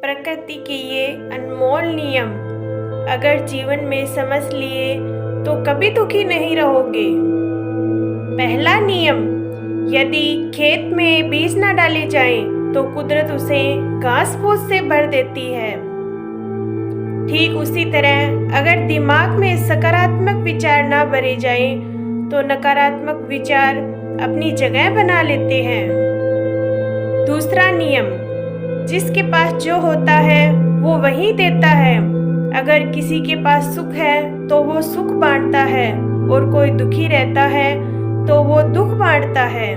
प्रकृति के ये अनमोल नियम अगर जीवन में समझ लिए तो कभी दुखी नहीं रहोगे। पहला नियम, यदि खेत में बीज न डाले जाएं तो कुदरत उसे घास फूस से भर देती है। ठीक उसी तरह अगर दिमाग में सकारात्मक विचार न भरे जाएं तो नकारात्मक विचार अपनी जगह बना लेते हैं। दूसरा नियम, जिसके पास जो होता है वो वही देता है। अगर किसी के पास सुख है तो वो सुख बांटता है और कोई दुखी रहता है तो वो दुख बांटता है।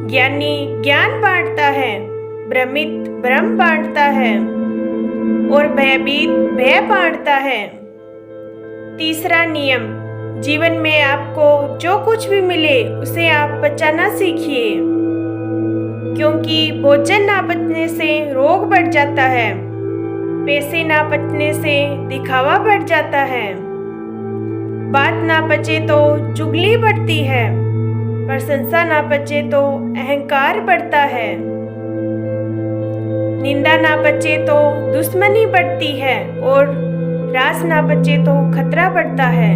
ज्ञानी ज्ञान बांटता है, भ्रमित भ्रम बांटता है और भयभीत भय बांटता है। तीसरा नियम, जीवन में आपको जो कुछ भी मिले उसे आप पचाना सीखिए, क्योंकि भोजन ना पचने से रोग बढ़ जाता है, पैसे ना पचने से दिखावा बढ़ जाता है, बात ना पचे तो चुगली बढ़ती है, प्रशंसा ना पचे तो अहंकार बढ़ता है, निंदा ना पचे तो दुश्मनी बढ़ती है और रास ना पचे तो खतरा बढ़ता है।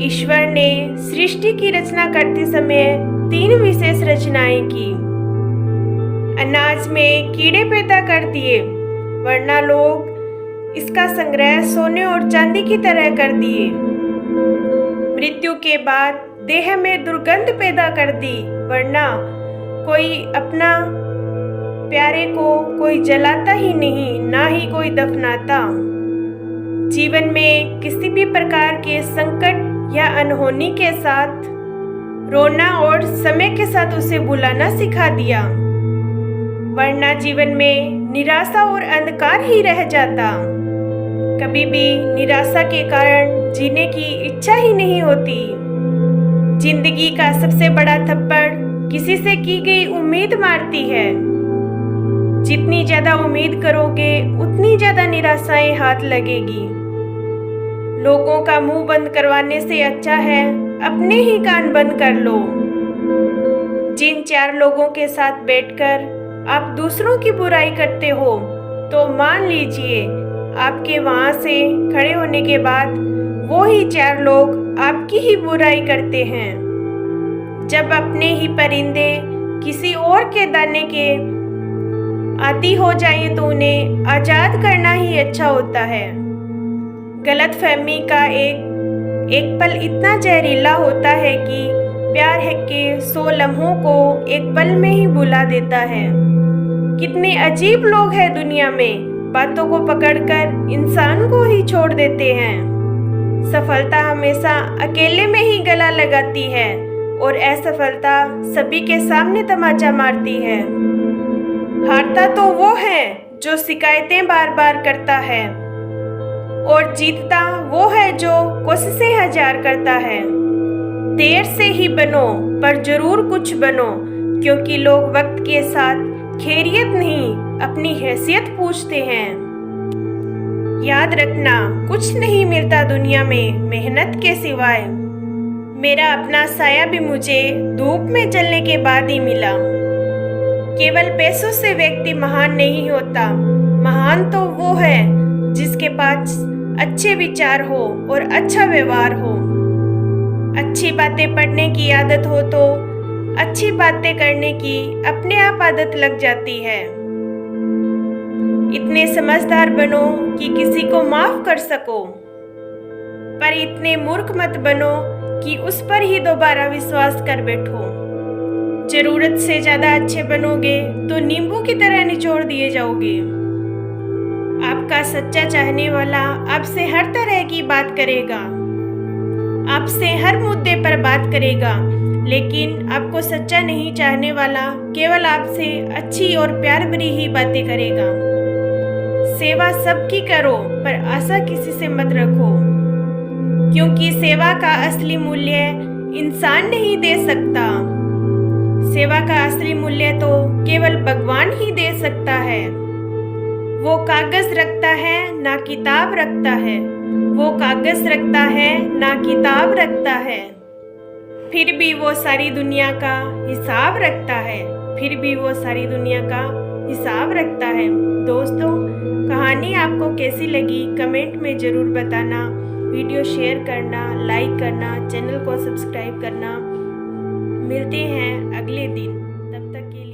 ईश्वर ने सृष्टि की रचना करते समय 3 विशेष रचनाएं की। अनाज में कीड़े पैदा कर दिए, वरना लोग इसका संग्रह सोने और चांदी की तरह कर दिए। मृत्यु के बाद देह में दुर्गंध पैदा कर दी, वरना कोई अपना प्यारे को कोई जलाता ही नहीं, ना ही कोई दफनाता। जीवन में किसी भी प्रकार के संकट या अनहोनी के साथ रोना और समय के साथ उसे भुलाना सिखा दिया, वरना जीवन में निराशा और अंधकार ही रह जाता। कभी भी निराशा के कारण जीने की इच्छा ही नहीं होती। जिंदगी का सबसे बड़ा थप्पड़ किसी से की गई उम्मीद मारती है। जितनी ज्यादा उम्मीद करोगे उतनी ज्यादा निराशाएं हाथ लगेगी। लोगों का मुंह बंद करवाने से अच्छा है अपने ही कान बंद कर लो। जिन 4 लोगों के साथ बैठकर आप दूसरों की बुराई करते हो तो मान लीजिए आपके वहां से खड़े होने के बाद वो ही 4 लोग आपकी ही बुराई करते हैं। जब अपने ही परिंदे किसी और के दाने के आदी हो जाए तो उन्हें आजाद करना ही अच्छा होता है। गलतफहमी का एक पल इतना जहरीला होता है कि प्यार है के 100 लम्हों को एक पल में ही भुला देता है। कितने अजीब लोग हैं दुनिया में, बातों को पकड़कर इंसान को ही छोड़ देते हैं। सफलता हमेशा अकेले में ही गला लगाती है और असफलता सभी के सामने तमाचा मारती है। हारता तो वो है जो शिकायतें बार बार करता है और जीतता वो है जो कोशिशें 1000 करता है। देर से ही बनो पर जरूर कुछ बनो, क्योंकि लोग वक्त के साथ खैरियत नहीं अपनी हैसियत पूछते हैं। याद रखना, कुछ नहीं मिलता दुनिया में मेहनत के सिवाय। मेरा अपना साया भी मुझे धूप में जलने के बाद ही मिला। केवल पैसों से व्यक्ति महान नहीं होता, महान तो वो है जिसके पास अच्छे विचार हो और अच्छा व्यवहार हो। अच्छी बातें पढ़ने की आदत हो तो अच्छी बातें करने की अपने आप आदत लग जाती है। इतने समझदार बनो कि किसी को माफ कर सको, पर इतने मूर्ख मत बनो कि उस पर ही दोबारा विश्वास कर बैठो। जरूरत से ज्यादा अच्छे बनोगे तो नींबू की तरह निचोड़ दिए जाओगे। आपका सच्चा चाहने वाला आपसे हर तरह की बात करेगा, आपसे हर मुद्दे पर बात करेगा, लेकिन आपको सच्चा नहीं चाहने वाला केवल आपसे अच्छी और प्यार भरी ही बातें करेगा। सेवा सबकी करो पर आशा किसी से मत रखो, क्योंकि सेवा का असली मूल्य इंसान नहीं दे सकता। सेवा का असली मूल्य तो केवल भगवान ही दे सकता है। वो कागज रखता है ना किताब रखता है, वो कागज रखता है ना किताब रखता है, फिर भी वो सारी दुनिया का हिसाब रखता है, फिर भी वो सारी दुनिया का हिसाब रखता है। दोस्तों, कहानी आपको कैसी लगी कमेंट में ज़रूर बताना। वीडियो शेयर करना, लाइक करना, चैनल को सब्सक्राइब करना। मिलते हैं अगले दिन, तब तक के लिए।